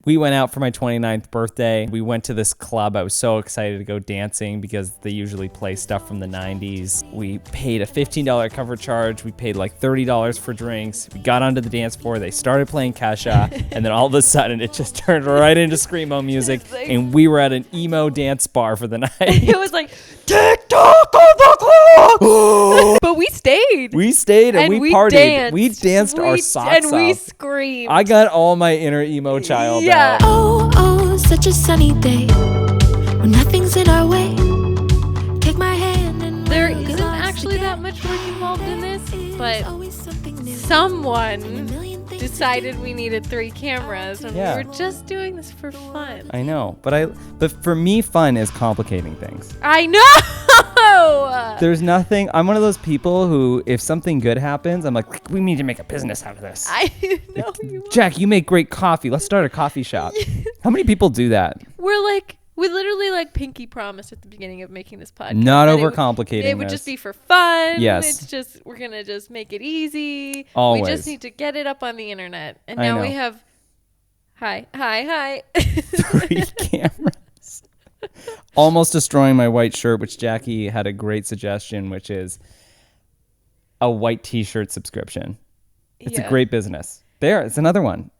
we went out for my 29th birthday. We went to this club. I was so excited to go dancing because they usually play stuff from the 90s. We paid a $15 cover charge. We paid like $30 for drinks. We got onto the dance floor. They started playing Kesha. And then all of a sudden, it just turned right into Screamo music. And we were at an emo dance bar for the night. It was like, TikTok on the clock! But we stayed. We stayed and we partied. Danced. We danced our socks off. And we screamed. I got all my inner emo child out. Oh, such a sunny day when nothing's in our way. Take my hand and There we'll isn't go actually together. that much work involved in this, but Always something new. someone Million things decided we needed 3 cameras, and Yeah. we were just doing this for fun. I know, but for me, fun is complicating things. I know! There's nothing. I'm one of those people who, if something good happens, I'm like, we need to make a business out of this. I know you are. Jack, you make great coffee. Let's start a coffee shop. How many people do that? We literally like pinky promised at the beginning of making this podcast. Not that overcomplicating It would this. just be for fun. Yes. It's just, we're going to just make it easy. Always. We just need to get it up on the internet. And I now know. we have, hi. 3 cameras. Almost destroying my white shirt, which Jackie had a great suggestion, which is a white t-shirt subscription. It's a great business. There, it's another one.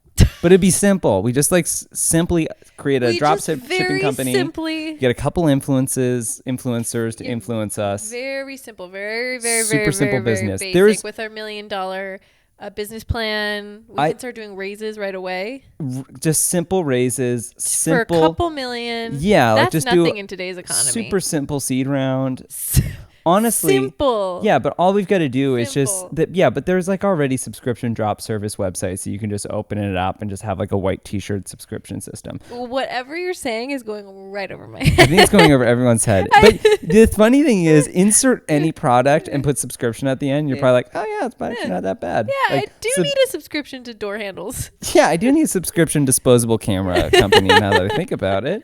But it'd be simple. We just simply create a drop shipping company. Simply, Get a couple influencers to influence us. very simple, very, very, Super very, simple very, business. Very There's- basic with our $1 million business plan. We can start doing raises right away Just simple raises. for a Simple. couple million. Yeah, like that's just do nothing in today's economy. super simple seed round. Honestly, simple. Yeah, but all we've got to do is just Simple. that. Yeah, but there's like already subscription drop service websites, so you can just open it up and just have like a white t-shirt subscription system. Whatever you're saying is going right over my I head. think it's going over everyone's head. But the funny thing is, insert any product and put subscription at the end. You're probably like, oh yeah, it's actually not that bad. Yeah, Like, I do so- need a subscription to door handles. Yeah, I do need a subscription disposable camera company now that I think about it.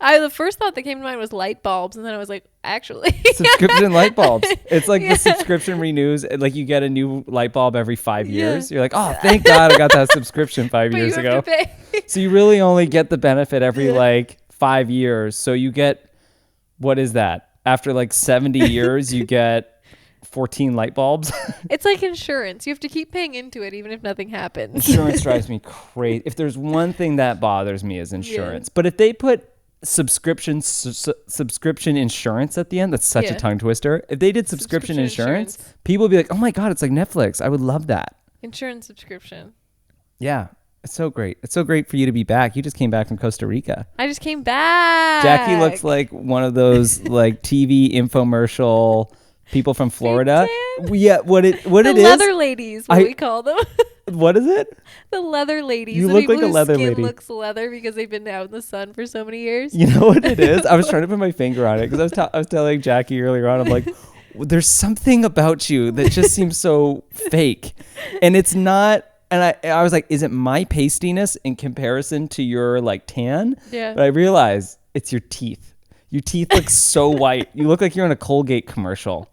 The first thought that came to mind was light bulbs, and then I was like, actually, Subscription light bulbs. It's like Yeah. the subscription renews. Like you get a new light bulb every 5 years. You're like, oh, thank God I got that subscription 5 but years you ago. have to pay. So you really only get the benefit every like 5 years. So you get, what is that? After like 70 years, you get 14 light bulbs. It's like insurance. You have to keep paying into it even if nothing happens. Insurance drives me crazy. If there's one thing that bothers me is insurance. But if they put subscription insurance at the end, that's such a Yeah. tongue twister. If they did subscription Subscription insurance, insurance. people would be like, oh my God, it's like Netflix. I would love that. Insurance subscription. Yeah. It's so great. It's so great for you to be back. You just came back from Costa Rica. I just came back. Jackie looks like one of those like TV infomercial people from Florida. Yeah, what it the is? leather ladies, what we call them. What is it? The leather ladies. You the look people like a whose leather skin lady. looks leather because they've been out in the sun for so many years. You know what it is? I was trying to put my finger on it because I was telling Jackie earlier on, I'm like, there's something about you that just seems so fake. And it's not, and I was like, is it my pastiness in comparison to your like tan? Yeah. But I realized it's your teeth. Your teeth look so white. You look like you're in a Colgate commercial.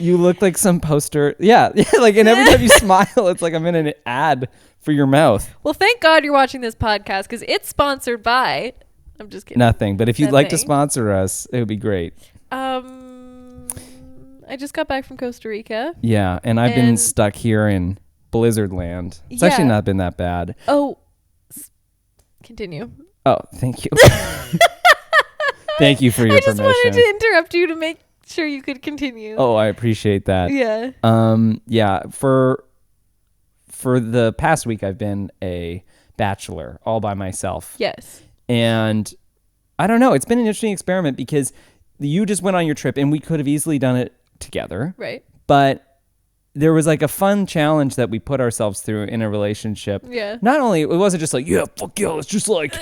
You look like some poster. Yeah. Like, and every time you smile, it's like I'm in an ad for your mouth. Well, thank God you're watching this podcast because it's sponsored by. I'm just kidding. Nothing. But if you'd like to Nothing. sponsor us, it would be great. I just got back from Costa Rica. Yeah. And I've been And- stuck here in Blizzard land. It's actually Yeah. not been that bad. Oh, continue. Oh, thank you. Thank you for your I just permission. wanted to interrupt you to make sure you could continue. Oh, I appreciate that. Yeah. Yeah, for the past week I've been a bachelor all by myself. Yes. And I don't know, it's been an interesting experiment because you just went on your trip and we could have easily done it together. Right. But there was like a fun challenge that we put ourselves through in a relationship. Yeah. Not only, it wasn't just like, yeah, fuck yeah, it's just like,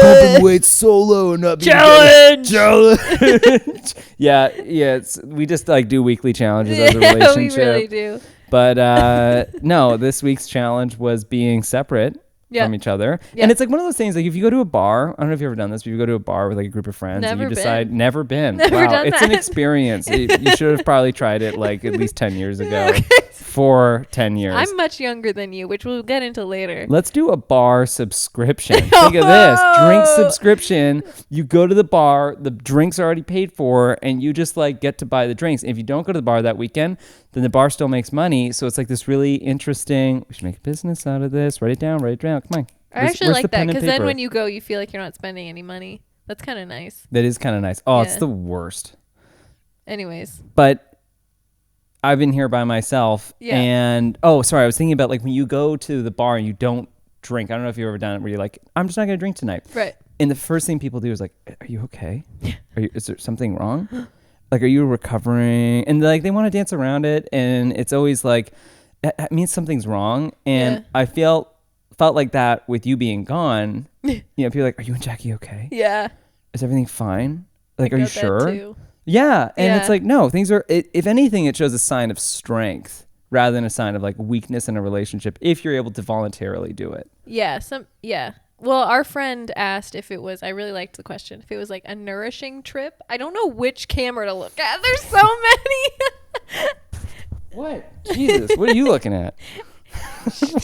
pumping weights solo and not being challenge. Yeah, we just like do weekly challenges as a relationship. we really do. But no, this week's challenge was being separate Yeah. from each other. Yeah. And it's like one of those things, like if you go to a bar, I don't know if you've ever done this, but you go to a bar with like a group of friends and Never you decide, been. never been. Never Wow, done it's an that. experience. You should have probably tried it like at least 10 years ago. for 10 years. I'm much younger than you, which we'll get into later. Let's do a bar subscription. Think of this. Drink subscription. You go to the bar, the drinks are already paid for, and you just like get to buy the drinks. If you don't go to the bar that weekend, then the bar still makes money. So it's like this really interesting, we should make a business out of this. Write it down. Come on. I actually like that because then when you go, you feel like you're not spending any money. That's kind of nice. That is kind of nice. Oh, Yeah. it's the worst. Anyways. But I've been here by myself. Yeah. And, I was thinking about like when you go to the bar and you don't drink. I don't know if you've ever done it where you're like, I'm just not going to drink tonight. Right. And the first thing people do is like, are you okay? Is there something wrong? Like, are you recovering? And like, they want to dance around it. And it's always like, it means something's wrong. And I felt like that with you being gone. You know, people are like, are you and Jackie okay? Yeah. Is everything fine? Like, are you got that sure? too. Yeah. And Yeah. it's like, no, things are, if anything, it shows a sign of strength rather than a sign of like weakness in a relationship if you're able to voluntarily do it. Yeah. Well, our friend asked if it was, I really liked the question, if it was like a nourishing trip. I don't know which camera to look at. There's so many. What? Jesus, what are you looking at?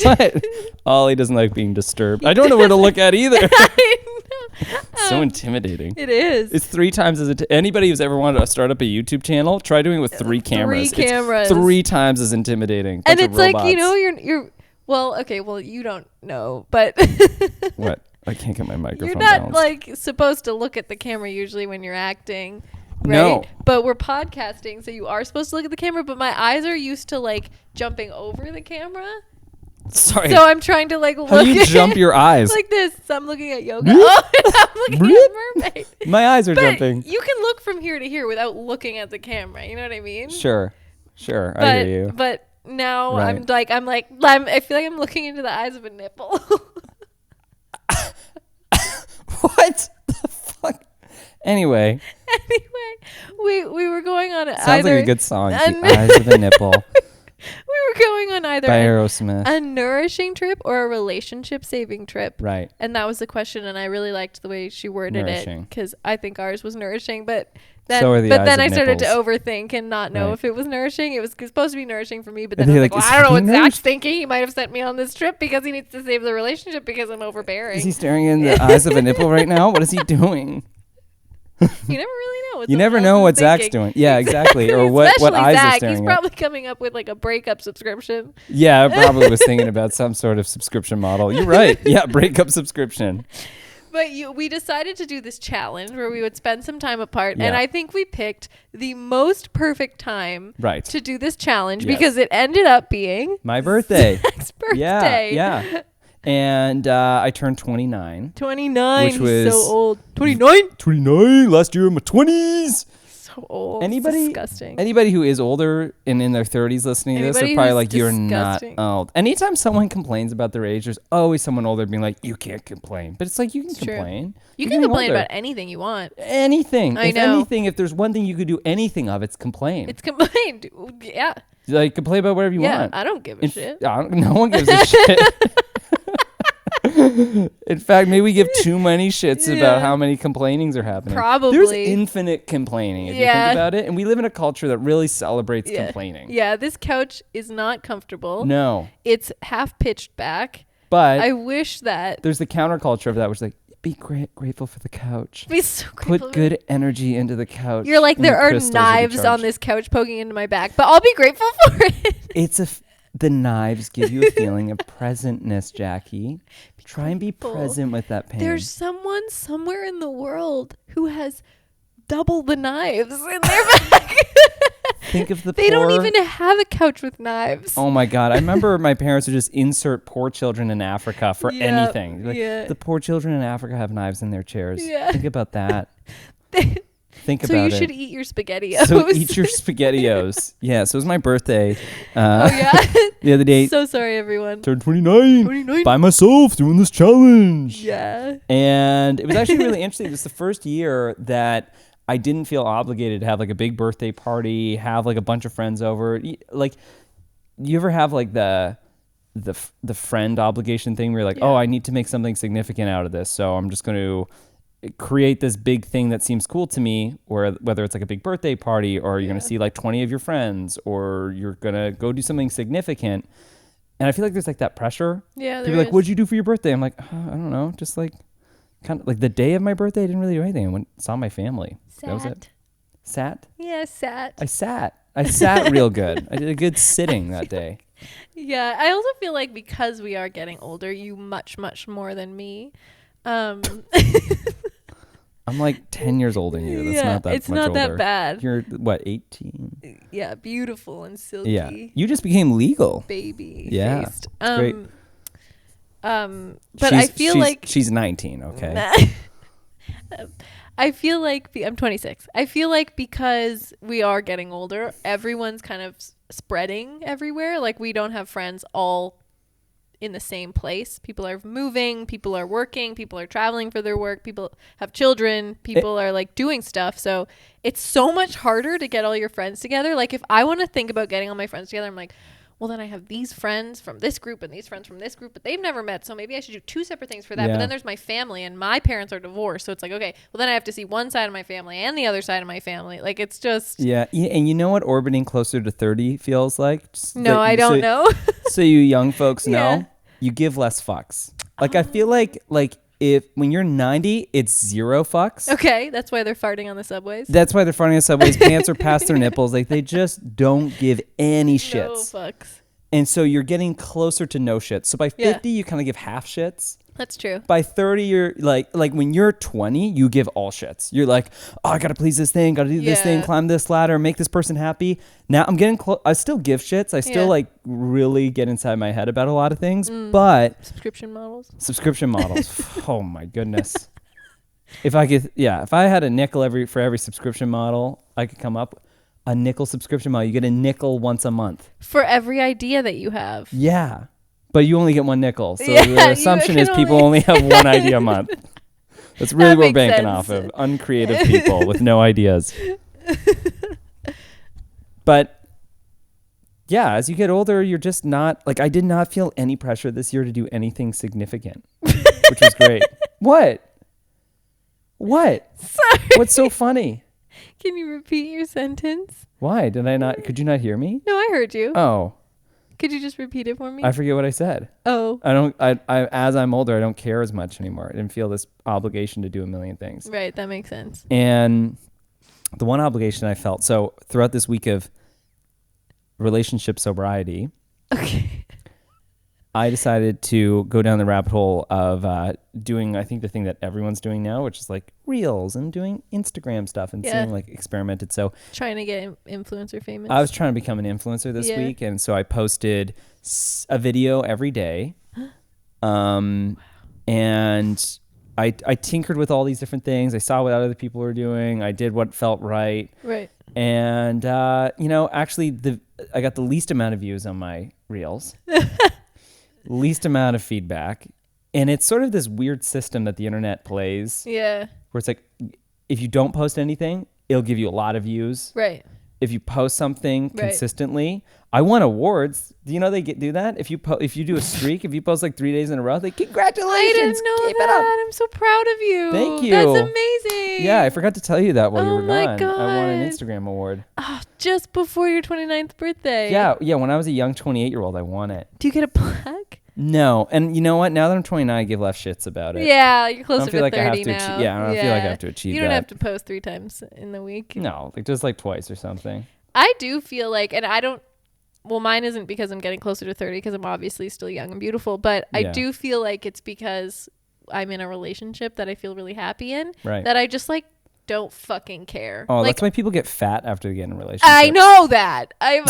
What? Ollie doesn't like being disturbed. I don't know where to look at either. I know. So intimidating. It is. It's 3 times as anybody who's ever wanted to start up a YouTube channel, try doing it with 3 cameras. 3 cameras. It's 3 times as intimidating. And Bunch of it's like, you robots. know, you're well, okay, well, you don't know, but What? I can't get my microphone you're not balanced. like supposed to look at the camera usually when you're acting. Right? No. But we're podcasting, so you are supposed to look at the camera, but my eyes are used to like jumping over the camera. Sorry. So I'm trying to like look How do you at jump your eyes? like this. So I'm looking at yoga. Oh, I'm looking at mermaid. My eyes are But jumping. you can look from here to here without looking at the camera. You know what I mean? Sure. I But hear you. but now Right. I feel like I'm looking into the eyes of a nipple. What the fuck? Anyway, we were going on sounds either like a good song. a The Eyes of a Nipple we were going on either by a, Aerosmith. a nourishing trip or a relationship saving trip. Right. And that was the question, and I really liked the way she worded Nourishing. it because I think ours was nourishing, but then So are the but eyes then of I started to nipples. overthink and not know Right. if it was nourishing. It was supposed to be nourishing for me, but And then I they're was like, like, well, is I don't know he what Zach's nourished? thinking. He might have sent me on this trip because he needs to save the relationship because I'm overbearing. Is he staring in the eyes of a nipple right now? What is he doing? You never really know. What You never someone know else what is Zach's thinking. doing. Yeah, exactly. Or what Especially eyes Zach. are staring He's at. probably coming up with like a breakup subscription. Yeah, I probably was thinking about some sort of subscription model. You're right. Yeah, breakup subscription. But we decided to do this challenge where we would spend some time apart, and Yeah. I think we picked the most perfect time Right. to do this challenge Yes. because it ended up being My birthday. Zach's birthday. Yeah. And I turned 29. 29. Which He's was- so old. 29. 29. Last year in my 20s. So old. Anybody, It's disgusting. anybody who is older and in their 30s listening to this are Anybody probably who's like, you're disgusting. not old. Anytime someone complains about their age, there's always someone older being like, you can't complain. But it's like, you can It's true. complain. You You're can getting complain older. about anything you want. Anything. I If know. anything, if there's one thing you could do anything of, it's complain. It's complained. Yeah. Like, complain about whatever you Yeah. want. I don't give a shit. No one gives a shit. In fact, maybe we give too many shits Yeah. about how many complainings are happening. Probably. There's infinite complaining if you Yeah. think about it. And we live in a culture that really celebrates Yeah. complaining. Yeah. This couch is not comfortable. No. It's half pitched back. But I wish that. there's the counterculture of that, which is like, be grateful for the couch. Be so grateful. Put good energy into the couch. You're like, and there your are crystals will be knives on charged. this couch poking into my back, but I'll be grateful for it. It's the knives give you a feeling of presentness, Jackie. Try and be grateful. present with that pain. There's someone somewhere in the world who has double the knives in their back. Think of the They don't poor- even have a couch with knives. Oh my God. I remember my parents would just insert poor children in Africa for Yeah, anything. Like, yeah. the poor children in Africa have knives in their chairs. Yeah. Think about that. Think so about you it. should eat your SpaghettiOs. So eat your SpaghettiOs. Yeah, so it was my birthday. Oh yeah. The other day. So sorry, everyone. Turned 29. 29. By myself doing this challenge. Yeah. And it was actually really interesting. It was the first year that I didn't feel obligated to have like a big birthday party, have like a bunch of friends over. Like, you ever have like the friend obligation thing where you're like, Yeah. oh, I need to make something significant out of this, so I'm just going to create this big thing that seems cool to me, or whether it's like a big birthday party, or you're going to see like 20 of your friends, or you're going to go do something significant. And I feel like there's like that pressure. Yeah. People are like, what'd you do for your birthday? I'm like, I don't know. Just like kind of like the day of my birthday, I didn't really do anything. I went, saw my family. That was it. Sat? Yeah, sat. I sat real good. I did a good sitting that day. Yeah. I also feel like because we are getting older, you much, much more than me. I'm like 10 years older than you. That's not that it's much not older. that bad. You're what, 18? Yeah, beautiful and silky. Yeah. You just became legal. Baby Yeah. faced. Great. But I feel like she's 19, okay? I feel like I'm 26. I feel like because we are getting older, everyone's kind of spreading everywhere. Like we don't have friends all in the same place. People are moving, people are working, people are traveling for their work, people have children, people are like doing stuff. So it's so much harder to get all your friends together. Like if I want to think about getting all my friends together, I'm like, well, then I have these friends from this group and these friends from this group, but they've never met. So maybe I should do 2 separate things for that. Yeah. But then there's my family, and my parents are divorced. So it's like, okay, well, then I have to see one side of my family and the other side of my family. Like, it's just. Yeah. And you know what orbiting closer to 30 feels like? No, I don't know. So you young folks know, Yeah. you give less fucks. Like, I feel like if when you're 90, it's 0 fucks. Okay, that's why they're farting on the subways. That's why they're farting on subways. Pants are past their nipples. Like, they just don't give any No shits. fucks. And so you're getting closer to no shits. So by 50, you kind of give half shits. That's true. By 30, you're like when you're 20, you give all shits. You're like, oh, I got to please this thing, got to do this thing, climb this ladder, make this person happy. Now I'm getting close. I still give shits. I still like really get inside my head about a lot of things, but Subscription models. Oh my goodness. If I had a nickel for every subscription model, I could come up a nickel subscription model. You get a nickel once a month. For every idea that you have. Yeah. But you only get 1 nickel. So Yeah, the assumption is people only have 1 idea a month. That's really That what we're makes banking sense. off of. Uncreative people with no ideas. But yeah, as you get older, you're just not like, I did not feel any pressure this year to do anything significant, which was great. What? Sorry. What's so funny? Can you repeat your sentence? Why? Could you not hear me? No, I heard you. Oh, Could you just repeat it for me? I forget what I said. Oh, As I'm older, I don't care as much anymore. I didn't feel this obligation to do a million things. right. That makes sense. And the one obligation I felt, so throughout this week of relationship sobriety, Okay. I decided to go down the rabbit hole of doing, I think, the thing that everyone's doing now, which is like reels and doing Instagram stuff and seeing like experimented. So Trying to get influencer famous. I was trying to become an influencer this week. And so I posted a video every day. And I tinkered with all these different things. I saw what other people were doing. I did what felt right. Right. And, actually I got the least amount of views on my reels, least amount of feedback. And it's sort of this weird system that the internet plays Yeah. where it's like, if you don't post anything, it'll give you a lot of views. Right. If you post something consistently, I won awards. Do you know they do that? If you do a streak, if you post like 3 days in a row, they congratulations. I didn't know Keep it up. that. I'm so proud of you. Thank you. That's amazing. Yeah, I forgot to tell you that while you Oh were my gone. I won an God. Instagram award. Oh, just before your 29th birthday. Yeah. When I was a young 28-year-old, I won it. Do you get a plaque? No, and you know what? Now that I'm 29, I give less shits about it. Yeah, you're I closer don't feel to like 30 I have to. now. I don't feel like I have to achieve You don't that. have to post 3 times in the week. No, like just like twice or something. I do feel like, and I don't, well, mine isn't because I'm getting closer to 30 because I'm obviously still young and beautiful, but I Yeah. do feel like it's because I'm in a relationship that I feel really happy in. Right. That I just like don't fucking care. Oh, like, that's why people get fat after they get in a relationship. I know that. I'm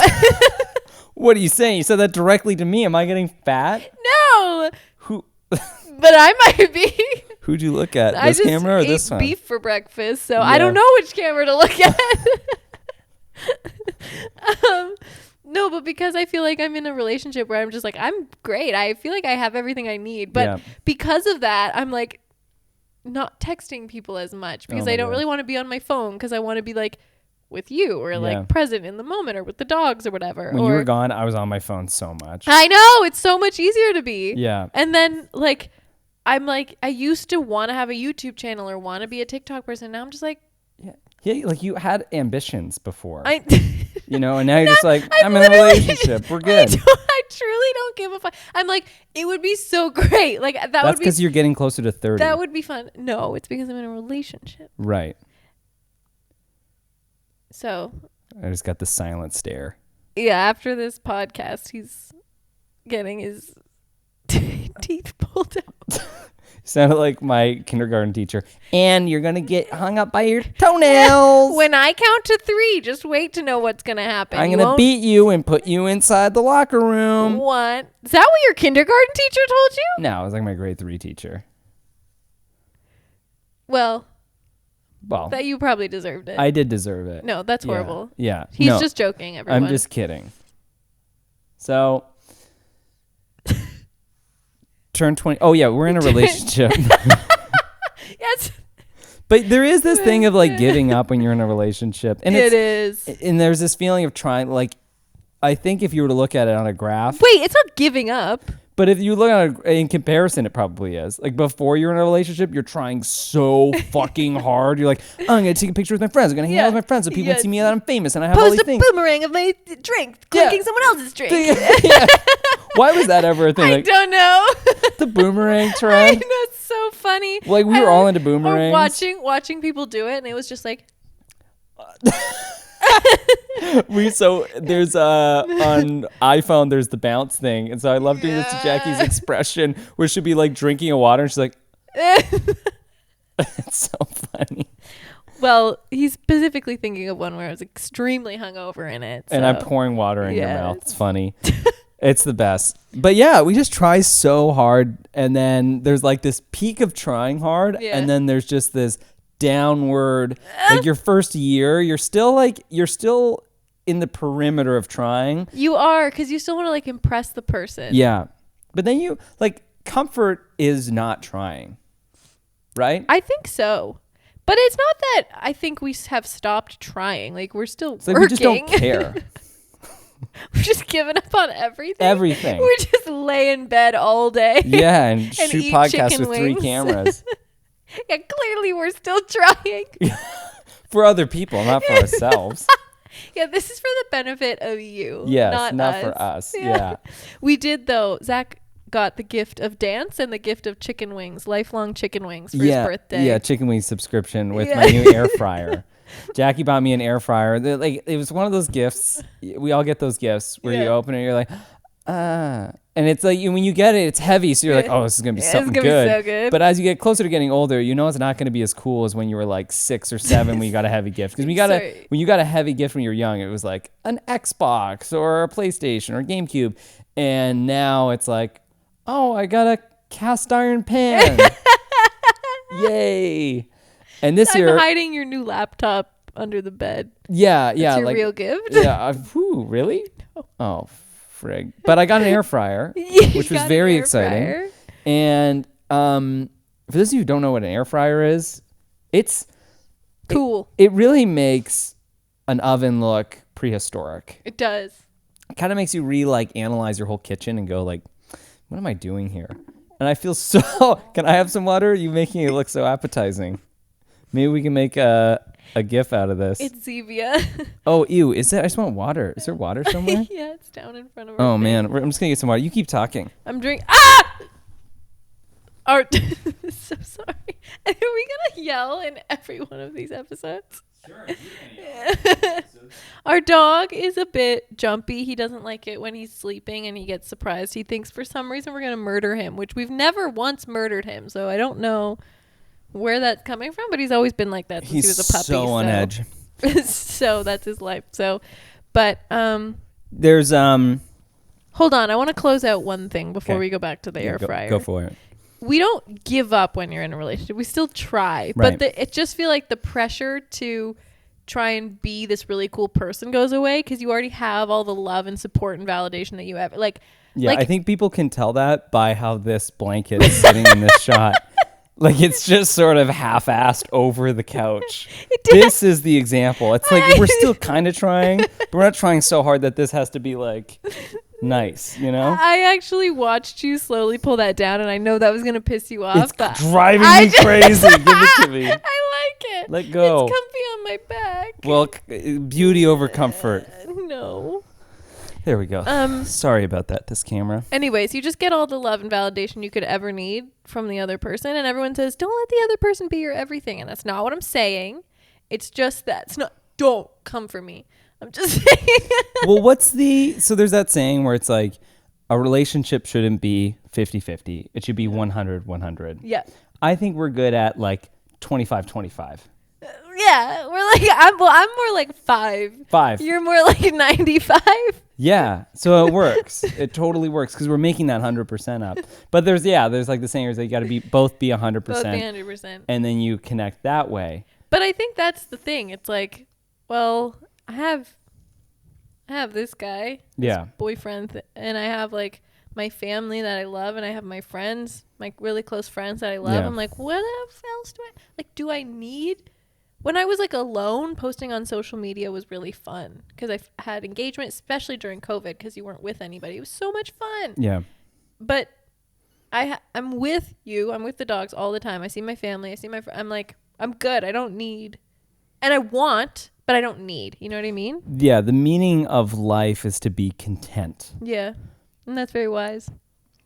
What are you saying? You said that directly to me. Am I getting fat? no, Who? but I might be. Who'd you look at? I This just camera or ate this one? beef for breakfast, so Yeah. I don't know which camera to look at. No, but because I feel like I'm in a relationship where I'm just like, I'm great. I feel like I have everything I need. But Yeah. because of that, I'm like not texting people as much because my I don't God. really want to be on my phone because I want to be like with you or Yeah. like present in the moment or with the dogs or whatever. When or you were gone, I was on my phone so much. I know, it's so much easier to be. Yeah. And then like I'm like, I used to want to have a YouTube channel or want to be a TikTok person. Now I'm just like, Yeah, like you had ambitions before, I you know, and now you're just like, I'm in a relationship. We're good. I truly don't give a fuck. I'm like, it would be so great. Like that That's would be because you're getting closer to 30. that would be fun. No, it's because I'm in a relationship. Right. So I just got the silent stare. yeah, after this podcast, he's getting his teeth pulled out. Sounded like my kindergarten teacher. And you're going to get hung up by your toenails. When I count to 3, just wait to know what's gonna happen. I'm You going to won't beat you and put you inside the locker room. want. Is that what your kindergarten teacher told you? No, it was like my grade 3 teacher. Well, Well, that you probably deserved it. I did deserve it. No, that's Yeah. horrible. Yeah. He's No, just joking, everyone. I'm just kidding. So, turn 20. Oh, yeah, we're in a relationship. Yes, But there is this thing of like giving up when you're in a relationship. And it is. And there's this feeling of trying, like, I think if you were to look at it on a graph, Wait, it's not giving up. but if you look at it in comparison, it probably is. Like before you're in a relationship, you're trying so fucking hard. You're like, oh, I'm going to take a picture with my friends. I'm going to hang out with my friends so people can see me that I'm famous and I have all Post these a things. boomerang of my drink, clinking someone else's drink. Yeah. Why was that ever a thing? I Like don't know. the boomerang I trend? know, it's so funny. Like we were all into boomerangs. Or watching people do it, and it was just like, There's on iPhone there's the bounce thing, and so I love doing this to Jackie's expression where she'd be like drinking a water and she's like it's so funny. well, he's specifically thinking of one where I was extremely hungover in it. And I'm so- pouring water in your Yeah, mouth. It's funny. It's the best. But yeah, we just try so hard, and then there's like this peak of trying hard, Yeah. and then there's just this downward. Like your first year, you're still in the perimeter of trying. You are, because you still want to like impress the person. Yeah. But then you like comfort is not trying. Right? I think so. But it's not that I think we have stopped trying. Like we're still It's like working. we just don't care. We're just giving up on everything. Everything. We're just lay in bed all day. Yeah, and shoot eat podcasts chicken with 3 wings. cameras. Yeah, clearly we're still trying. For other people, not for ourselves. Yeah, this is for the benefit of you. Yes, not us. for us. Yeah. We did though. Zach got the gift of dance and the gift of chicken wings, lifelong chicken wings for his birthday. Yeah, chicken wing subscription with Yeah. my new air fryer. Jackie bought me an air fryer. Like it was one of those gifts. We all get those gifts where you Yeah. open it, and you're like, and it's like when you get it, it's heavy, so you're like, oh, this is gonna be Yeah, something it's gonna be good. so good. But as you get closer to getting older, you know it's not gonna be as cool as when you were like 6 or 7 when you got a heavy gift. Because Sorry. when you got a heavy gift when you were young, it was like an Xbox or a PlayStation or a GameCube, and now it's like, oh, I got a cast iron pan. Yay! And this I'm year, hiding your new laptop under the bed. yeah, That's yeah, your like real gift. yeah, really? Oh, frig. But I got an air fryer, You which was got an very air exciting. fryer? And for those of you who don't know what an air fryer is, Cool. it really makes an oven look prehistoric. It does. It kind of makes you analyze your whole kitchen and go like, what am I doing here? And I feel so. Can I have some water? You making it look so appetizing. Maybe we can make a GIF out of this. It's Zevia. Oh, ew! I just want water. Is there water somewhere? Yeah, it's down in front of our Oh face. man, I'm just gonna get some water. You keep talking. I'm drinking. Ah! Art. So sorry. Are we gonna yell in every one of these episodes? Sure. Our dog is a bit jumpy. He doesn't like it when he's sleeping and he gets surprised. He thinks for some reason we're gonna murder him, which we've never once murdered him. So I don't know where that's coming from, but he's always been like that since He's he was a puppy. so on edge. So that's his life. So, but There's hold on. I want to close out one thing before Okay. we go back to the air fryer. Go for it. We don't give up when you're in a relationship. We still try. Right. But it just feel like the pressure to try and be this really cool person goes away because you already have all the love and support and validation that you have. Yeah, I think people can tell that by how this blanket is sitting in this shot. Like it's just sort of half-assed over the couch. This is the example. It's like we're still kind of trying, but we're not trying so hard that this has to be like nice, you know? I actually watched you slowly pull that down, and I know that was gonna piss you off. It's but driving I me just- crazy. Give it to me. I like it. Let go. It's comfy on my back. Well, beauty over comfort. No. There we go. Sorry about that, this camera. Anyways, you just get all the love and validation you could ever need from the other person, and everyone says, don't let the other person be your everything, and that's not what I'm saying. It's just that. It's not, don't come for me. I'm just saying. Well, so there's that saying where it's like, a relationship shouldn't be 50-50. It should be 100-100. Yeah. I think we're good at like 25-25. Yeah, we're like, I'm more like 5. 5. You're more like 95. Yeah, so it works. It totally works because we're making that 100% up. But there's like the saying is that you got to both be 100%. Both be 100%. And then you connect that way. But I think that's the thing. It's like, well, I have this guy, Yeah. boyfriend, and I have like my family that I love, and I have my friends, my really close friends that I love. Yeah. I'm like, what else do I need? When I was like alone, posting on social media was really fun because I had engagement, especially during COVID, because you weren't with anybody. It was so much fun. Yeah. But I'm with you. I'm with the dogs all the time. I see my family. I see my I'm like, I'm good. I don't need, and I want, but I don't need. You know what I mean? Yeah, the meaning of life is to be content. Yeah. And that's very wise.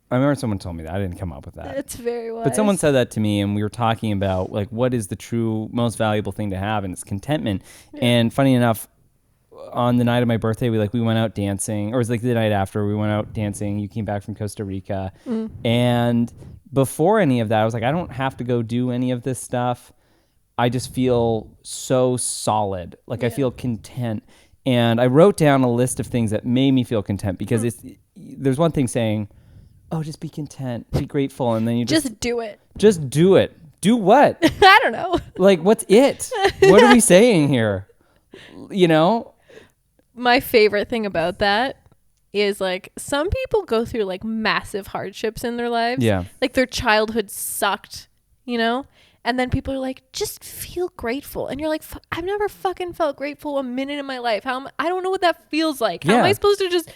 I remember someone told me that. I didn't come up with that. It's very wise. But someone said that to me, and we were talking about like what is the true most valuable thing to have, and it's contentment. Yeah. And funny enough, on the night of my birthday, we went out dancing, or it was like the night after we went out dancing. You came back from Costa Rica, and before any of that, I was like, I don't have to go do any of this stuff. I just feel so solid, like I feel content. And I wrote down a list of things that made me feel content because there's one thing saying, oh, just be content, be grateful, and then you just do it. Just do it. Do what? I don't know. Like, what's it? What are we saying here? You know? My favorite thing about that is like some people go through like massive hardships in their lives. Yeah. Like their childhood sucked, you know? And then people are like, just feel grateful. And you're like, I've never fucking felt grateful a minute in my life. I don't know what that feels like. How am I supposed to just...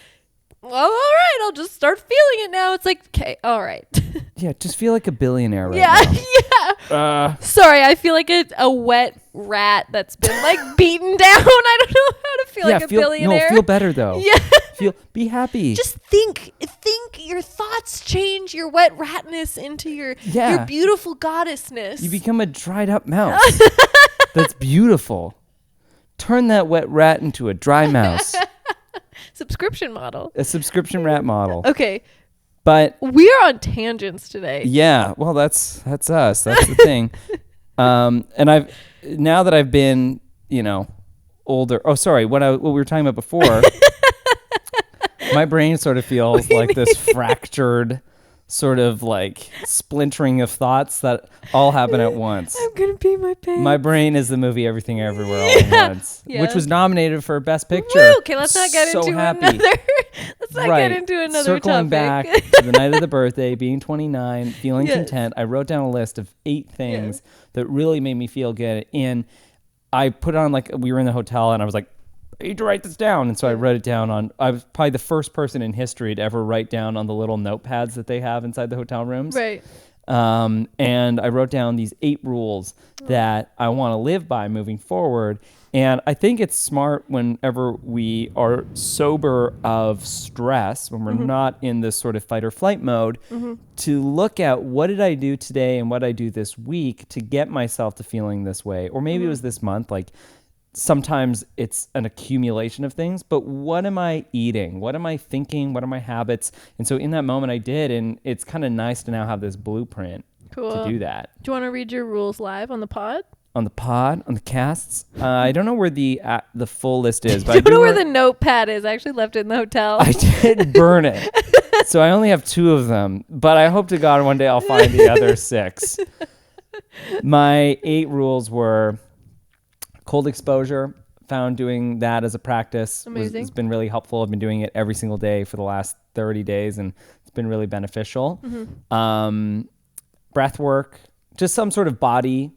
Well, all right, I'll just start feeling it now. It's like, okay, all right. Yeah, just feel like a billionaire right now. Yeah. Sorry, I feel like a wet rat that's been like beaten down. I don't know how to feel like a billionaire. No, feel better though. Yeah. Be happy. Just think your thoughts change your wet ratness into your beautiful goddessness. You become a dried up mouse. That's beautiful. Turn that wet rat into a dry mouse. Subscription model. A subscription rat model. Okay. But we're on tangents today. Yeah. Well, that's us. That's the thing. And now that I've been, older. Oh, sorry. What we were talking about before. My brain sort of feels like this fractured sort of like splintering of thoughts that all happen at once. I'm going to pee my pants. My brain is the movie Everything Everywhere All at Once, which was nominated for Best Picture. Woo! Okay, let's not get into happy. another. Let's not get into another Circling topic. back to the night of the birthday, being 29, feeling content. I wrote down a list of 8 things that really made me feel good. And I put on we were in the hotel and I was like, I need to write this down. And so I wrote it down I was probably the first person in history to ever write down on the little notepads that they have inside the hotel rooms. Right. And I wrote down these 8 rules that I want to live by moving forward. And I think it's smart whenever we are sober of stress, when we're not in this sort of fight or flight mode, to look at what did I do today and what I do this week to get myself to feeling this way. Or maybe it was this month, sometimes it's an accumulation of things, but what am I eating? What am I thinking? What are my habits? And so in that moment I did, and it's kind of nice to now have this blueprint to do that. Do you want to read your rules live on the pod? On the pod, on the casts? I don't know where the full list is. But I don't know where the notepad is. I actually left it in the hotel. I did burn it. So I only have 2 of them, but I hope to God one day I'll find the other 6. My 8 rules were... cold exposure, found doing that as a practice has been really helpful. I've been doing it every single day for the last 30 days, and it's been really beneficial. Breath work, just some sort of body,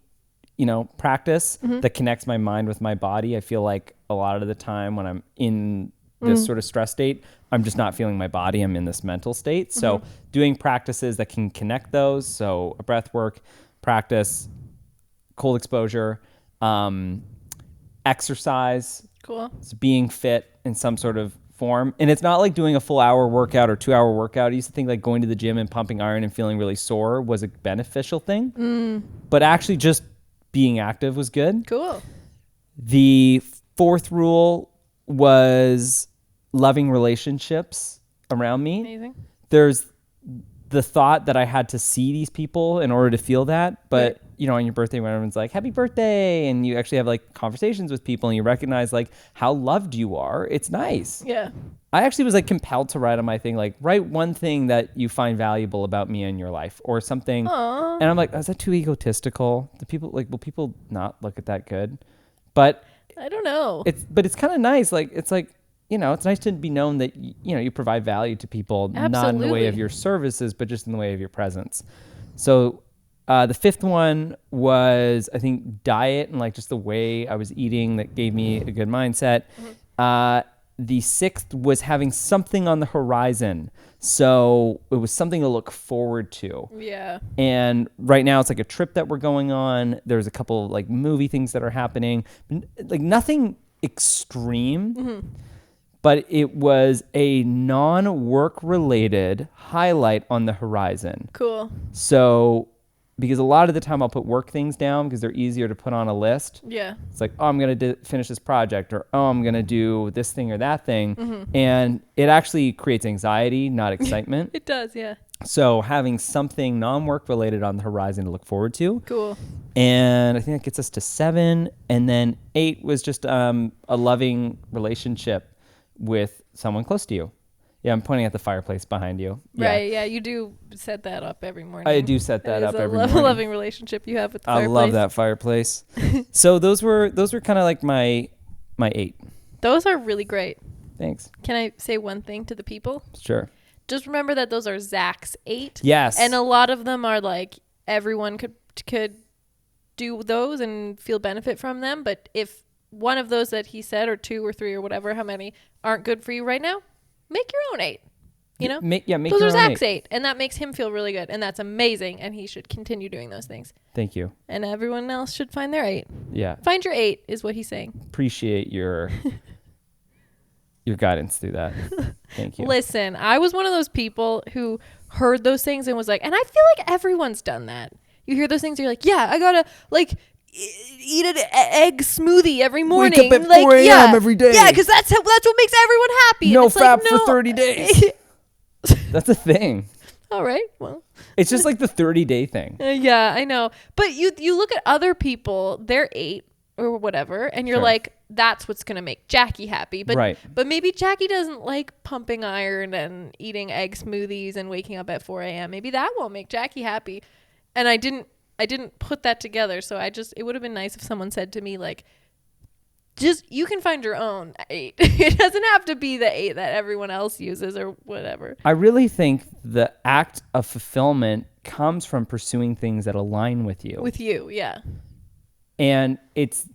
practice that connects my mind with my body. I feel like a lot of the time when I'm in this sort of stress state. I'm just not feeling my body. I'm in this mental state. So doing practices that can connect those. So a breath work practice, cold exposure, exercise, Cool. so being fit in some sort of form. And it's not like doing a full hour workout or 2 hour workout. I used to think like going to the gym and pumping iron and feeling really sore was a beneficial thing. But actually just being active was good. Cool. The fourth rule was loving relationships around me. Amazing. There's the thought that I had to see these people in order to feel that. But, Right. you know, on your birthday, when everyone's like, happy birthday, and you actually have like conversations with people and you recognize like how loved you are, it's nice. Yeah. I actually was like compelled to write on my thing, like write one thing that you find valuable about me in your life or something. Aww. And I'm like, is that too egotistical? Do people like, will people not look at that good? But I don't know. it's kind of nice. Like, it's like, you know, it's nice to be known that, you know, you provide value to people, not in the way Absolutely. of your services, but just in the way of your presence. So the fifth one was, I think, diet and like just the way I was eating that gave me a good mindset. The sixth was having something on the horizon. So it was something to look forward to. Yeah. And right now it's like a trip that we're going on. There's a couple like movie things that are happening, like nothing extreme, but it was a non-work related highlight on the horizon. Cool. So because a lot of the time I'll put work things down because they're easier to put on a list. Yeah. It's like, oh, I'm going to finish this project, or oh, I'm going to do this thing or that thing. And it actually creates anxiety, not excitement. It does. Yeah. So having something non-work related on the horizon to look forward to. Cool. And I think that gets us to 7. And then 8 was just a loving relationship with someone close to you. Yeah, I'm pointing at the fireplace behind you. Yeah. Right. Yeah. You do set that up every morning. I do set that It is up a every morning. loving relationship you have with the I fireplace. love that fireplace. So those were kind of like my 8. Those are really great. Thanks. Can I say one thing to the people? Sure. Just remember that those are Zach's 8. Yes. And a lot of them are like everyone could do those and feel benefit from them. But if one of those that he said, or 2 or 3 or whatever, how many aren't good for you right now, make your own 8. You know? Make those your are own Zach's 8. 8. And that makes him feel really good. And that's amazing. And he should continue doing those things. Thank you. And everyone else should find their 8. Yeah. Find your 8 is what he's saying. Appreciate your guidance through that. Thank you. Listen, I was one of those people who heard those things and was like, and I feel like everyone's done that. You hear those things, you're like, yeah, I gotta like eat an egg smoothie every morning. Wake up at like, 4 a.m. yeah, every day. Yeah, because that's what makes everyone happy. No And it's fap like, for no. 30 days. That's a thing. All right, well. It's just like the 30-day thing. Yeah, I know. But you look at other people, they're 8 or whatever, and you're Sure. like, that's what's going to make Jackie happy. But Right. but maybe Jackie doesn't like pumping iron and eating egg smoothies and waking up at 4 a.m. Maybe that won't make Jackie happy. And I didn't put that together. So it would have been nice if someone said to me, like, just, you can find your own 8. It doesn't have to be the 8 that everyone else uses or whatever. I really think the act of fulfillment comes from pursuing things that align with you. With you, yeah. And it's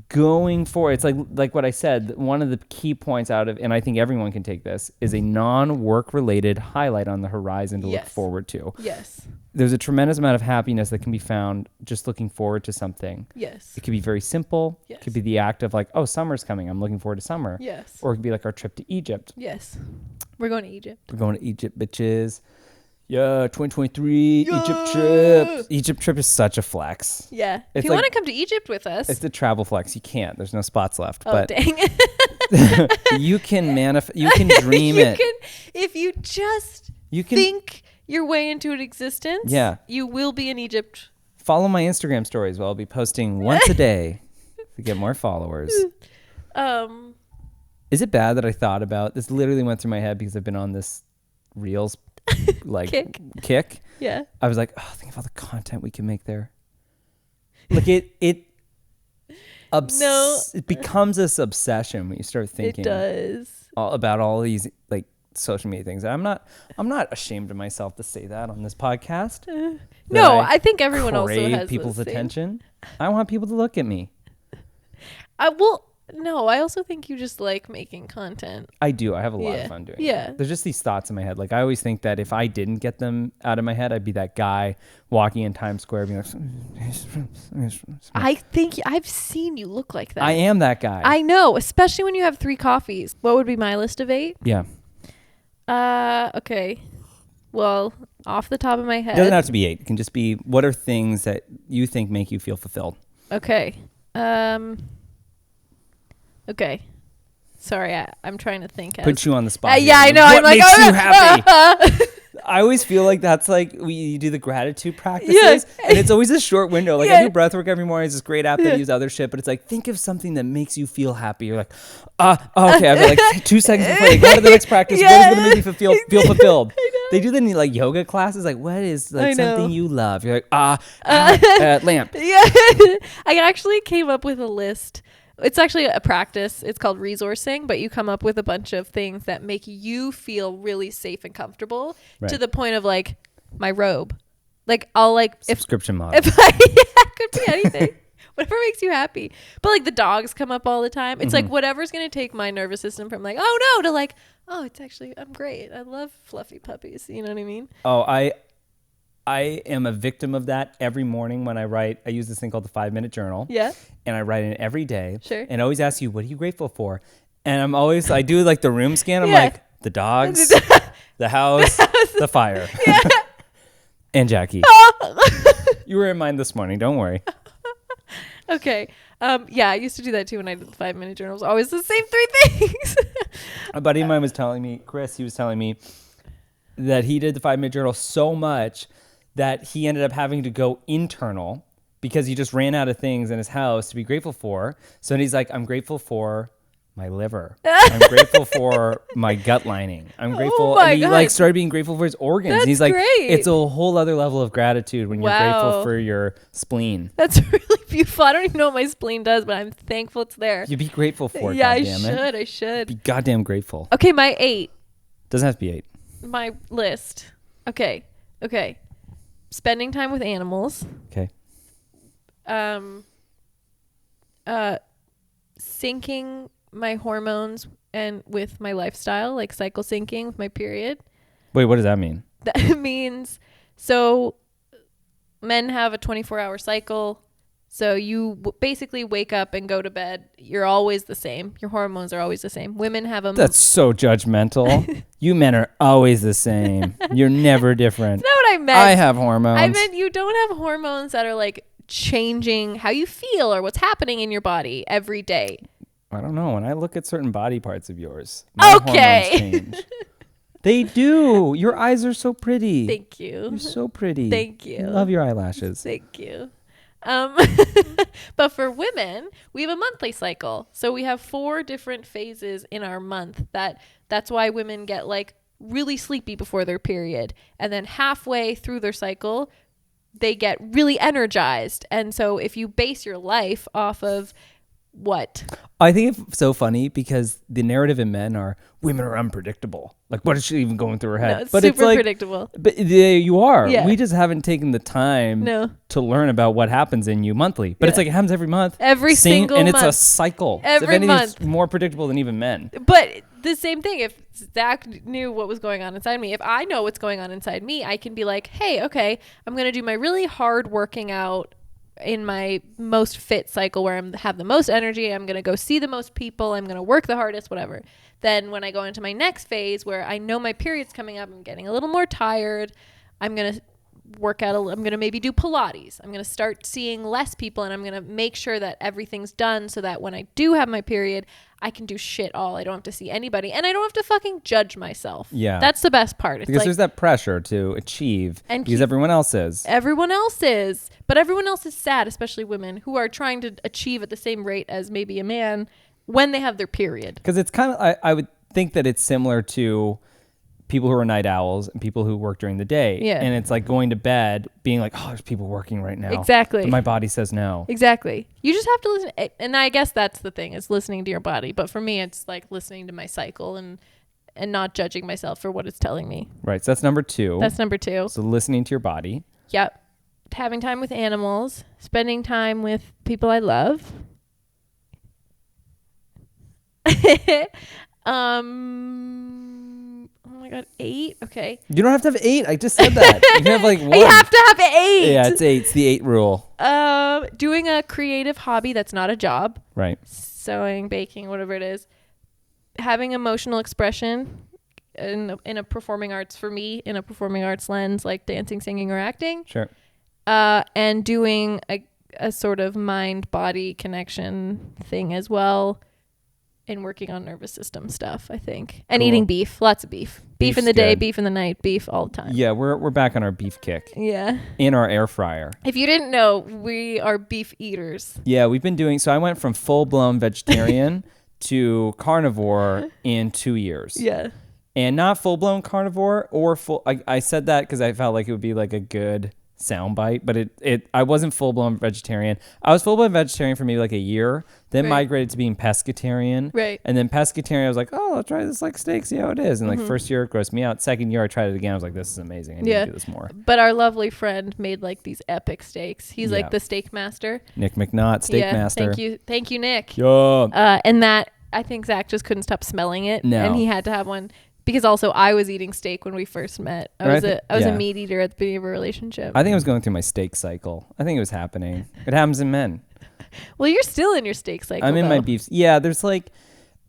going for, it's like what I said, one of the key points out of, and I think everyone can take this, is a non-work related highlight on the horizon to look Yes. forward to. Yes. There's a tremendous amount of happiness that can be found just looking forward to something. Yes. It could be very simple. Yes. It could be the act of like, oh, summer's coming. I'm looking forward to summer. Yes. Or it could be like our trip to Egypt. Yes. We're going to Egypt. We're going to Egypt, bitches. Yeah, 2023 Egypt trip. Egypt trip is such a flex. Yeah. If It's you like- want to come to Egypt with us. It's the travel flex. You can't. There's no spots left. Oh, but dang. you can you can dream You it. can, if you just You can think your way into an existence, Yeah. you will be in Egypt. follow my Instagram stories where I'll be posting once a day to get more followers. Um, Is it bad that I thought about this? Literally went through my head because I've been on this Reels like kick. yeah. I was like, oh, think of all the content we can make there. Like it becomes this obsession when you start thinking It does. about all these like social media things. I'm not ashamed of myself to say that on this podcast. No, I think everyone also crave has people's those same- attention. I want people to look at me. Well, No, I also think you just like making content. I do. I have a lot Yeah. of fun doing Yeah. it. There's just these thoughts in my head. Like I always think that if I didn't get them out of my head, I'd be that guy walking in Times Square being like, I think I've seen you look like that. I am that guy. I know, especially when you have 3 coffees. What would be my list of 8? Yeah. Okay. Well, off the top of my It doesn't head. have to be 8. It can just be what are things that you think make you feel fulfilled. Okay. Okay. Sorry, I'm trying to think. Put you on the spot. Yeah, here. I know. What I'm like, makes oh, you happy? I always feel like that's like you do the gratitude practices, and it's always a short window. Like I do breath work every morning. It's this great app that I use other shit, but it's like think of something that makes you feel happy. You're like, okay, I've got like 2 seconds before I go to the next practice. What is gonna make you feel fulfilled? They do that in like yoga classes. Like, what is like something you love? You're like, lamp. Yeah. I actually came up with a list. It's actually a practice. It's called resourcing, but you come up with a bunch of things that make you feel really safe and comfortable to the point of like my robe. Like I'll like Subscription model. it could be anything. Whatever makes you happy. But like the dogs come up all the time. It's like whatever's going to take my nervous system from like, oh no, to like, oh, it's actually, I'm great. I love fluffy puppies. You know what I mean? Oh, I am a victim of that every morning when I write. I use this thing called the 5-minute journal. Yeah. And I write in every day. Sure. And I always ask you, what are you grateful for? And I'm always, I do like the room scan. I'm Yeah. like, the dogs, the house, the fire. And Jackie. You were in mine this morning. Don't worry. Okay. Yeah, I used to do that too when I did the 5-minute journal. It was always the same 3 things. A buddy of mine was telling me, Chris, he was telling me that he did the 5-minute journal so much that he ended up having to go internal because he just ran out of things in his house to be grateful for. So he's like, I'm grateful for my liver. I'm grateful for my gut lining. I'm grateful. my And he God. like started being grateful for his organs. That's And he's like, great. it's a whole other level of gratitude when you're grateful Wow. for your spleen. That's really beautiful. I don't even know what my spleen does, but I'm thankful it's there. You be grateful for it. Yeah, I goddammit. should. I should. Be goddamn grateful. Okay, my 8. Doesn't have to be 8. My list. Okay. Spending time with animals. Okay. Syncing my hormones and with my lifestyle, like cycle syncing with my period. Wait, what does that mean? That means, so men have a 24-hour cycle. So you basically wake up and go to bed. You're always the same. Your hormones are always the same. Women have a... That's so judgmental. You men are always the same. You're never different. That's not what I meant. I have hormones. I meant you don't have hormones that are like changing how you feel or what's happening in your body every day. I don't know. When I look at certain body parts of yours, my Okay. hormones change. They do. Your eyes are so pretty. Thank you. You're so pretty. Thank you. I love your eyelashes. Thank you. But for women, we have a monthly cycle. So we have 4 different phases in our month. That's why women get like really sleepy before their period. And then halfway through their cycle, they get really energized. And so if you base your life off of what? I think it's so funny because the narrative in men are women are unpredictable. Like, what is she even going through her head? No, it's but super it's like, predictable. But there you are. Yeah. We just haven't taken the time No. to learn about what happens in you monthly. But it's Yeah. like it happens every month. Every single and it's a month. cycle. So Every if anything, month. it's more predictable than even men. But the same thing, if Zach knew what was going on inside me, if I know what's going on inside me, I can be like, hey, okay, I'm going to do my really hard working out in my most fit cycle where I have the most energy. I'm going to go see the most people. I'm going to work the hardest, whatever. Then when I go into my next phase where I know my period's coming up, I'm getting a little more tired. I'm going to work out. I'm going to maybe do Pilates. I'm going to start seeing less people and I'm going to make sure that everything's done so that when I do have my period, I can do shit all. I don't have to see anybody and I don't have to fucking judge myself. Yeah. That's the best part. It's Because like there's that pressure to achieve And because keep- everyone else is. everyone else is, but everyone else is sad, especially women who are trying to achieve at the same rate as maybe a man when they have their period. Because it's kind of, I would think that it's similar to people who are night owls and people who work during the day. Yeah. And it's like going to bed being like, oh, there's people working right now. Exactly. But my body says no. Exactly. You just have to listen. And I guess that's the thing, is listening to your body. But for me, it's like listening to my cycle and not judging myself for what it's telling me. Right. So that's number 2. That's number 2. So listening to your body. Yep. Having time with animals, spending time with people I love. Oh my god, 8. Okay. You don't have to have 8. I just said that. You can have like 1. I have to have 8. Yeah, it's 8. It's the 8 rule. Doing a creative hobby that's not a job. Right. Sewing, baking, whatever it is. Having emotional expression in a performing arts, for me, in a performing arts lens, like dancing, singing, or acting. Sure. And doing a sort of mind-body connection thing as well. And working on nervous system stuff, I think. And Cool. eating beef. Lots of beef. Beef in Beef's the day, good. beef in the night, beef all the time. Yeah, we're back on our beef kick Yeah. in our air fryer. If you didn't know, we are beef eaters. Yeah, we've been doing. So I went from full-blown vegetarian to carnivore in 2 years. Yeah. And not full-blown carnivore or full. I said that because I felt like it would be like a good soundbite, but I wasn't full-blown vegetarian. I was full-blown vegetarian for maybe like a year, then Right. migrated to being pescatarian. Right. And then pescatarian, I was like, oh, I'll try this like steak, see how it is. And like first year, it grossed me out. Second year, I tried it again. I was like, this is amazing. I need Yeah. to do this more. But our lovely friend made like these epic steaks. He's Yeah. like the steak master. Nick McNaught, Steak Yeah, Master. Thank you, Nick. Yeah. And that, I think Zach just couldn't stop smelling it. No. And he had to have one. Because also I was eating steak when we first met. I was a yeah. meat eater at the beginning of a relationship. I think I was going through my steak cycle. I think it was happening. It happens in men. Well, you're still in your steak cycle. I'm in my though. beefs. Yeah, there's like,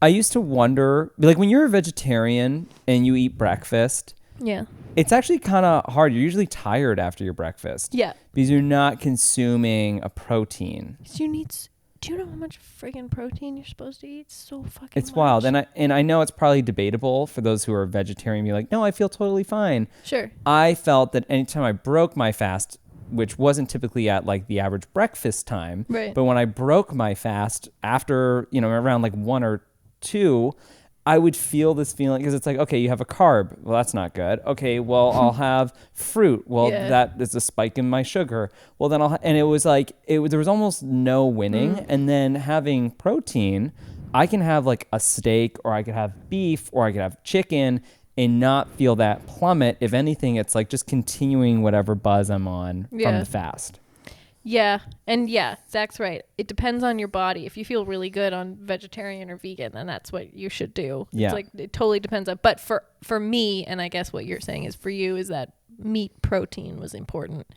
I used to wonder, like when you're a vegetarian and you eat breakfast, Yeah. it's actually kind of hard. You're usually tired after your breakfast. Yeah. Because you're not consuming a protein. So you need. Do you know how much friggin' protein you're supposed to eat? So fucking. It's much. wild. And I know it's probably debatable for those who are vegetarian. Be like, no, I feel totally fine. Sure. I felt that anytime I broke my fast, which wasn't typically at like the average breakfast time, Right. but when I broke my fast after, around like 1 or 2, I would feel this feeling because it's like, okay, you have a carb. Well, that's not good. Okay, well, I'll have fruit. Well, Yeah. that is a spike in my sugar. Well, then and it was like, there was almost no winning. And then having protein, I can have like a steak or I could have beef or I could have chicken and not feel that plummet. If anything, it's like just continuing whatever buzz I'm on from Yeah. the fast. Yeah. And yeah, Zach's right. It depends on your body. If you feel really good on vegetarian or vegan, then that's what you should do. Yeah. It's like it totally depends on. But for me, and I guess what you're saying is for you, is that meat protein was important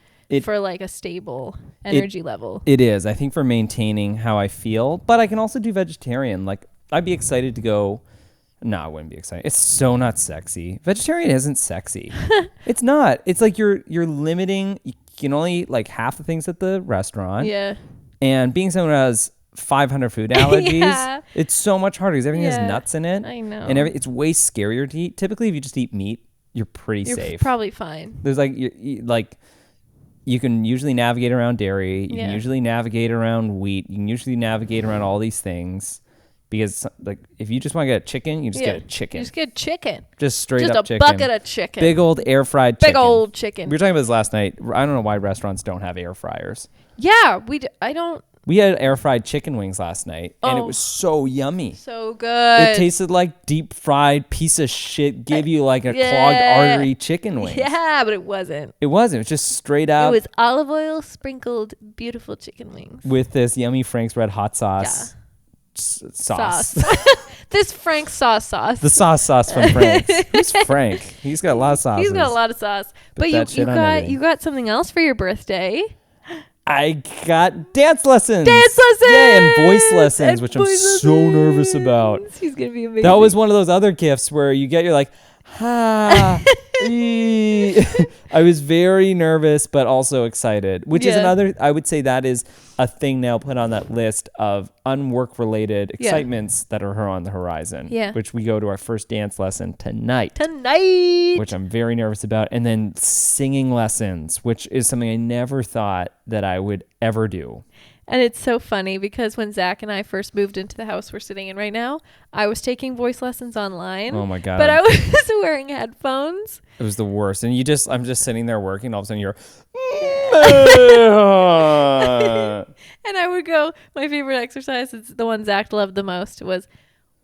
for like a stable energy level. It is. I think for maintaining how I feel, but I can also do vegetarian. Like I'd be excited to go. No, I wouldn't be excited. It's so not sexy. Vegetarian isn't sexy. It's not. It's like you're limiting. You can only eat like half the things at the restaurant. Yeah. And being someone who has 500 food allergies, Yeah. it's so much harder because everything Yeah. has nuts in it. I know. And it's way scarier to eat. Typically, if you just eat meat, you're pretty You're safe. probably fine. There's like you can usually navigate around dairy. You Yeah. can usually navigate around wheat. You can usually navigate around all these things because like if you just want to get a chicken, you just get a chicken. You just get chicken. Just straight Just up a chicken. bucket of chicken. Big old air fried chicken. Big old chicken. We were talking about this last night. I don't know why restaurants don't have air fryers. Yeah, I don't. We had air fried chicken wings last night, and it Oh. was so yummy. So good. It tasted like deep fried piece of shit. Give you like a clogged Yeah. artery chicken wings. Yeah, but it wasn't. It wasn't. It was just straight It up was olive oil sprinkled beautiful chicken wings. with this yummy Frank's Red Hot sauce. Yeah. Sauce. This Frank sauce. The sauce from Frank's. Who's Frank? He's got a lot of sauces. He's got a lot of sauce. But you that shit on everything. you got something else for your birthday. I got dance lessons. Dance lessons. Yeah, and voice lessons, And which I'm voice so nervous about. lessons. He's gonna be amazing. That was one of those other gifts where you're like, ha. ee. I was very nervous, but also excited, which is Yeah. another, I would say that is a thing now put on that list of unwork related Yeah. excitements that are on the horizon, Yeah. which we go to our first dance lesson tonight. Tonight. Which I'm very nervous about. And then singing lessons, which is something I never thought that I would ever do. And it's so funny because when Zach and I first moved into the house we're sitting in right now, I was taking voice lessons online. Oh my God. But I was wearing headphones. It was the worst. And I'm just sitting there working. All of a sudden you're, And I would go, my favorite exercise is the one Zach loved the most was,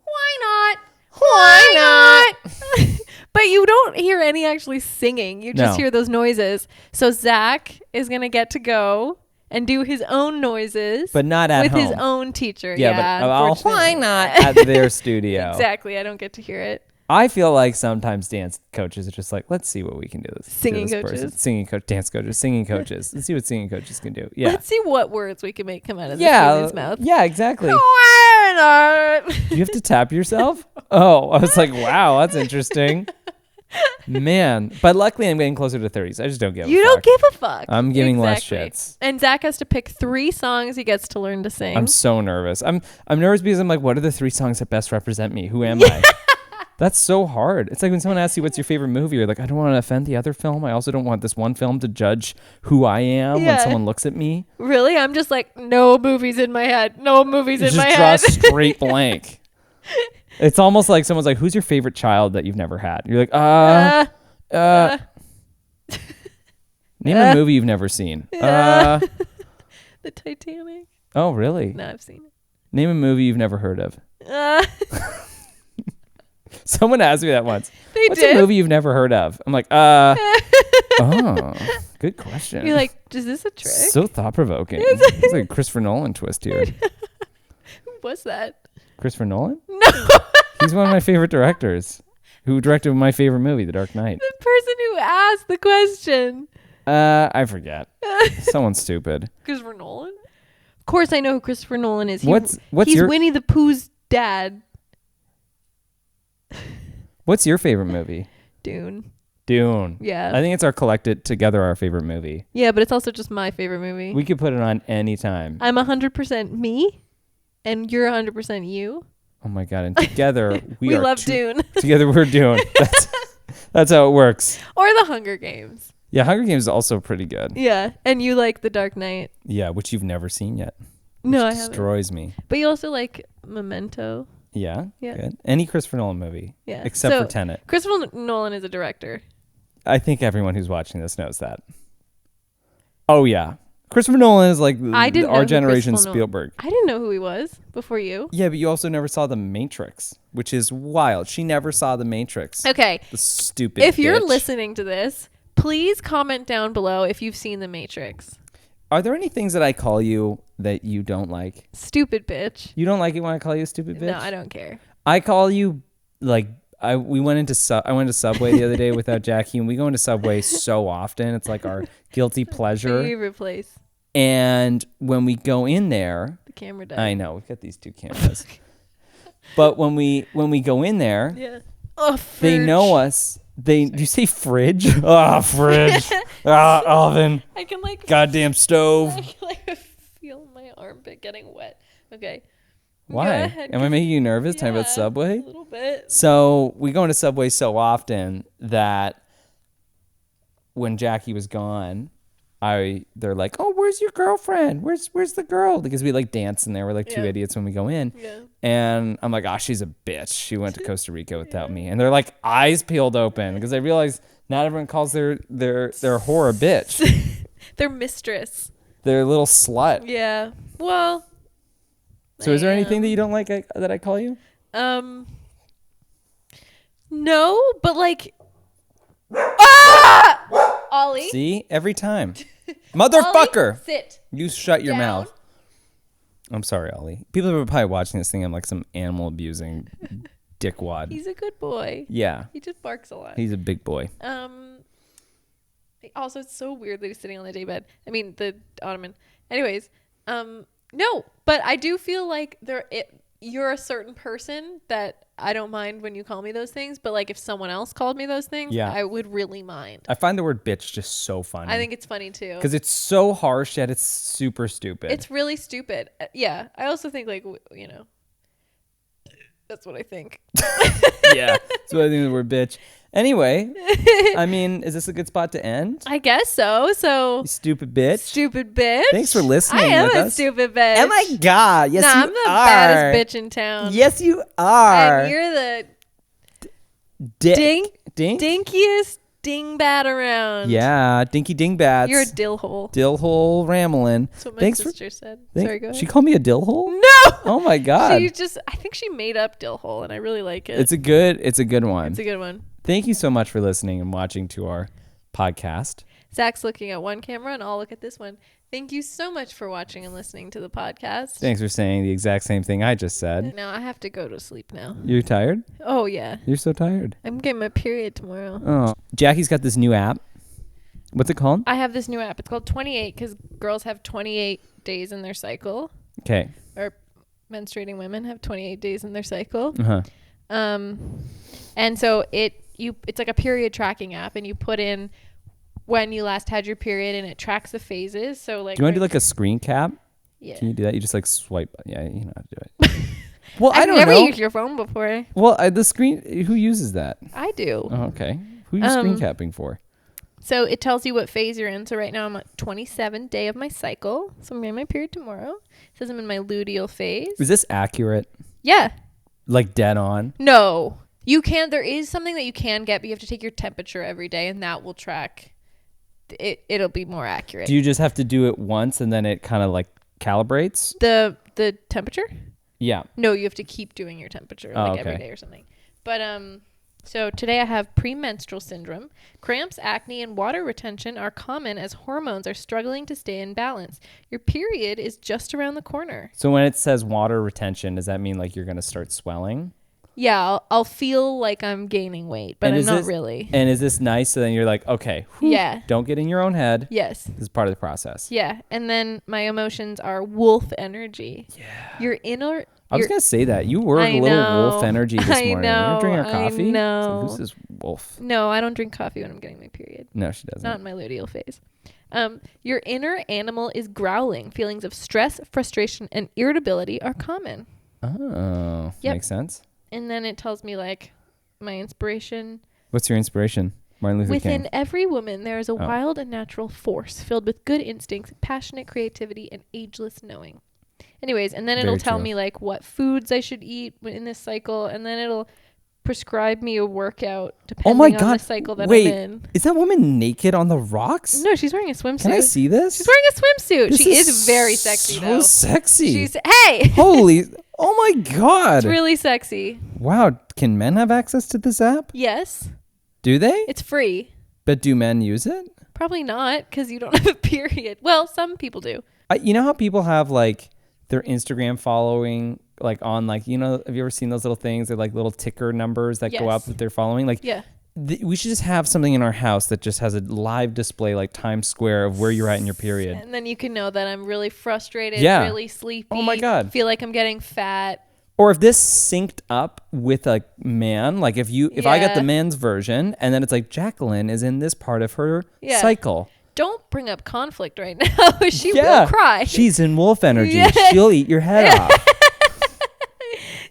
why not? Why not? But you don't hear any actually singing. You just No. hear those noises. So Zach is going to get to go and do his own noises, But not at with home. his own teacher. Yeah, but why unfortunately. not at their studio? Exactly. I don't get to hear it. I feel like sometimes dance coaches are just like, let's see what we can do. Singing to this coaches. person. Dance coaches, singing coaches. Let's see what singing coaches can do. Yeah. Let's see what words we can make come out of this yeah. human's mouth. Yeah, exactly. Do you have to tap yourself? Oh, I was like, wow, that's interesting. Man. But luckily I'm getting closer to 30s. I just don't give a You fuck. don't give a fuck. I'm giving less Exactly. shits. And Zach has to pick 3 songs he gets to learn to sing. I'm so nervous. I'm nervous because I'm like, what are the 3 songs that best represent me? Who am I? That's so hard. It's like when someone asks you what's your favorite movie, you're like, I don't want to offend the other film. I also don't want this one film to judge who I am when Yeah. someone looks at me. Really? I'm just like, no movies in my head. No movies You in just my draw head. a straight blank. It's almost like someone's like, who's your favorite child that you've never had? You're like, name a movie you've never seen. The Titanic. Oh, really? No, I've seen it. Name a movie you've never heard of. Someone asked me that once. They What's did. a movie you've never heard of? I'm like, oh, good question. You're like, is this a trick? So thought provoking. It's like a Christopher Nolan twist here. Who was that? Christopher Nolan? No. He's one of my favorite directors. Who directed my favorite movie, The Dark Knight? The person who asked the question. I forget. Someone stupid. Christopher Nolan? Of course I know who Christopher Nolan is. What's He's your Winnie the Pooh's dad. What's your favorite movie? Dune. Dune. Yeah. I think it's our collected together our favorite movie. Yeah, but it's also just my favorite movie. We could put it on any time. I'm 100% me, and you're 100% you. Oh my god! And together We are love two- Dune. Together we're Dune. That's how it works. Or The Hunger Games. Yeah, Hunger Games is also pretty good. Yeah, and you like The Dark Knight. Yeah, which you've never seen yet. No, I Which haven't. destroys me. But you also like Memento. Yeah. Yeah. Good. Any Christopher Nolan movie. Yeah. Except So, for Tenet. Christopher Nolan is a director. I think everyone who's watching this knows that. Oh yeah. Christopher Nolan is like I didn't know our who generation Christopher Nolan- Spielberg. I didn't know who he was before you. Yeah, but you also never saw The Matrix, which is wild. She never saw The Matrix. Okay. The stupid If you're bitch. listening to this, please comment down below if you've seen The Matrix. Are there any things that I call you that you don't like? Stupid bitch. You don't like it when I call you a stupid bitch? No, I don't care. I call you like I went to Subway the other day without Jackie, and we go into Subway so often. It's like our guilty pleasure. Favorite place. And when we go in there, The camera died. I know we've got these 2 cameras. But when we go in there, Yeah. Oh, they know us. Do you say fridge? Ah, fridge. Oven. I can like Goddamn stove. I can like feel my armpit getting wet. Okay. Why? Go ahead, Am I making you nervous talking about Yeah, Subway? A little bit. So we go into Subway so often that when Jackie was gone, they're like, "Oh, where's your girlfriend? Where's the girl?" Because we like dance in there. We're like 2 Yeah. idiots when we go in. Yeah. And I'm like, she's a bitch. She went to Costa Rica without me. And they're like eyes peeled open because I realize not everyone calls their whore a bitch. Their mistress. They're a little slut. Yeah. Well. So is there I anything am. that you don't like that I call you? No, but like. Ollie. See? Every time. Motherfucker. Ollie, sit. You shut your Down. mouth. I'm sorry, Ollie. People are probably watching this thing. I'm like some animal abusing dickwad. He's a good boy. Yeah, He just barks a lot. he's a big boy. Also, it's so weird that he's sitting on the daybed. I mean, the ottoman. Anyways, no, but I do feel like you're a certain person that I don't mind when you call me those things. But like, if someone else called me those things, Yeah. I would really mind. I find the word bitch just so funny. I think it's funny too. because it's so harsh yet it's super stupid. It's really stupid. Yeah, I also think like that's what I think. yeah. So I think the word bitch. Anyway, I mean, is this a good spot to end? I guess so. So You stupid bitch. stupid bitch. Thanks for listening I am with a us. stupid bitch. Oh my god! Yes, Nah, you I'm the are. baddest bitch in town. Yes, you are. And you're the Dink. dinkiest dingbat around. Yeah, dinky dingbats. You're a dill hole. dill hole ramblin'. That's what my Thanks sister said. for. Sorry, go ahead. She called me a dill hole. No. Oh my god! I think she made up dill hole, and I really like it. It's a good one. It's a good one. Thank you so much for listening and watching to our podcast. Zach's looking at one camera and I'll look at this one. Thank you so much for watching and listening to the podcast. Thanks for saying the exact same thing I just said. Now I have to go to sleep now. You're tired? Oh, yeah. You're so tired. I'm getting my period tomorrow. Oh. Jackie's got this new app. What's it called? I have this new app. It's called 28 because girls have 28 days in their cycle. Okay. Or menstruating women have 28 days in their cycle. Uh-huh. And so it's like a period tracking app, and you put in when you last had your period, and it tracks the phases. So like, do you want to do like a screen cap? Yeah. Can you do that? You just like swipe. Yeah, you know how to do it. Well, I I've don't never know. used your phone before. Well, the screen. Who uses that? I do. Oh, okay. Who are you screen capping for? So it tells you what phase you're in. So right now I'm at 27th day of my cycle. So I'm getting my period tomorrow. It says I'm in my luteal phase. Is this accurate? Yeah. Like dead on? No. You can. There is something that you can get, but you have to take your temperature every day, and that will track. It'll be more accurate. Do you just have to do it once and then it kind of like calibrates? The temperature? Yeah. No, you have to keep doing your temperature every day or something. But so today I have premenstrual syndrome. Cramps, acne, and water retention are common as hormones are struggling to stay in balance. Your period is just around the corner. So when it says water retention, does that mean like you're going to start swelling? Yeah, I'll feel like I'm gaining weight, but I'm not really. And is this nice? So then you're like, okay, yeah. Don't get in your own head. Yes. This is part of the process. Yeah. And then my emotions are wolf energy. Yeah. Your inner... I was going to say that. You were a little wolf energy this morning. Know, you drink our coffee? I know. Like, who's this wolf? No, I don't drink coffee when I'm getting my period. No, she doesn't. Not in my luteal phase. Your inner animal is growling. Feelings of stress, frustration, and irritability are common. Oh, Yep. Makes sense. And then it tells me like my inspiration. What's your inspiration? Martin Luther Within King. every woman, there is a wild and natural force filled with good instincts, passionate creativity, and ageless knowing. Anyways, and then it'll tell me like what foods I should eat in this cycle, and then it'll prescribe me a workout depending on the cycle that I'm in. Is that woman naked on the rocks? No, she's wearing a swimsuit. Can I see this? She's wearing a swimsuit. This She is very sexy though. So sexy. She's hey. Holy! Oh my God! It's really sexy. Wow. Can men have access to this app? Yes. Do they? It's free. But do men use it? Probably not, because you don't have a period. Well, some people do. You know how people have like their Instagram following, like on like, you know, have you ever seen those little things? They're like little ticker numbers that go up with their following. Like, yeah. We should just have something in our house that just has a live display like Times Square of where you're at in your period. And then you can know that I'm really frustrated, really sleepy. Oh my God. Feel like I'm getting fat. Or if this synced up with a man, like if I got the men's version and then it's like Jacqueline is in this part of her cycle. Don't bring up conflict right now. She will cry. She's in wolf energy. She'll eat your head off.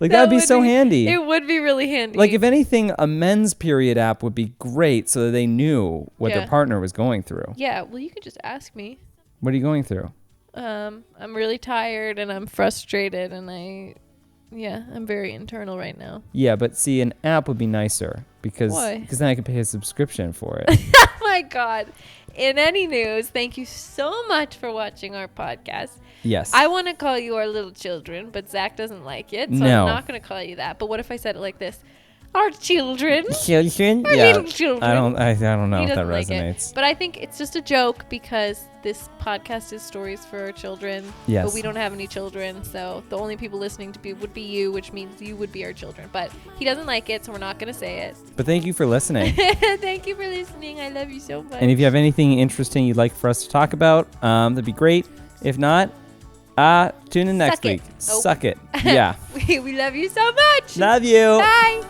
Like that'd be so handy. It would be really handy. Like if anything, a men's period app would be great so that they knew what their partner was going through. Yeah, well you could just ask me. What are you going through? I'm really tired and I'm frustrated and I'm very internal right now. Yeah, but see, an app would be nicer because Why? then I could pay a subscription for it. Oh my God. In any news, thank you so much for watching our podcast. Yes. I want to call you our little children, but Zach doesn't like it, so No. I'm not going to call you that. But what if I said it like this? Our children. Children? Our Yeah. little children. I don't know He if that doesn't like it. resonates. But I think it's just a joke because this podcast is stories for our children. Yes. But we don't have any children, so the only people listening would be you, which means you would be our children. But he doesn't like it, so we're not going to say it. But thank you for listening. Thank you for listening. I love you so much. And if you have anything interesting you'd like for us to talk about, that'd be great. If not, tune in next Suck it. week. Oh. Suck it. Yeah. we love you so much. Love you. Bye.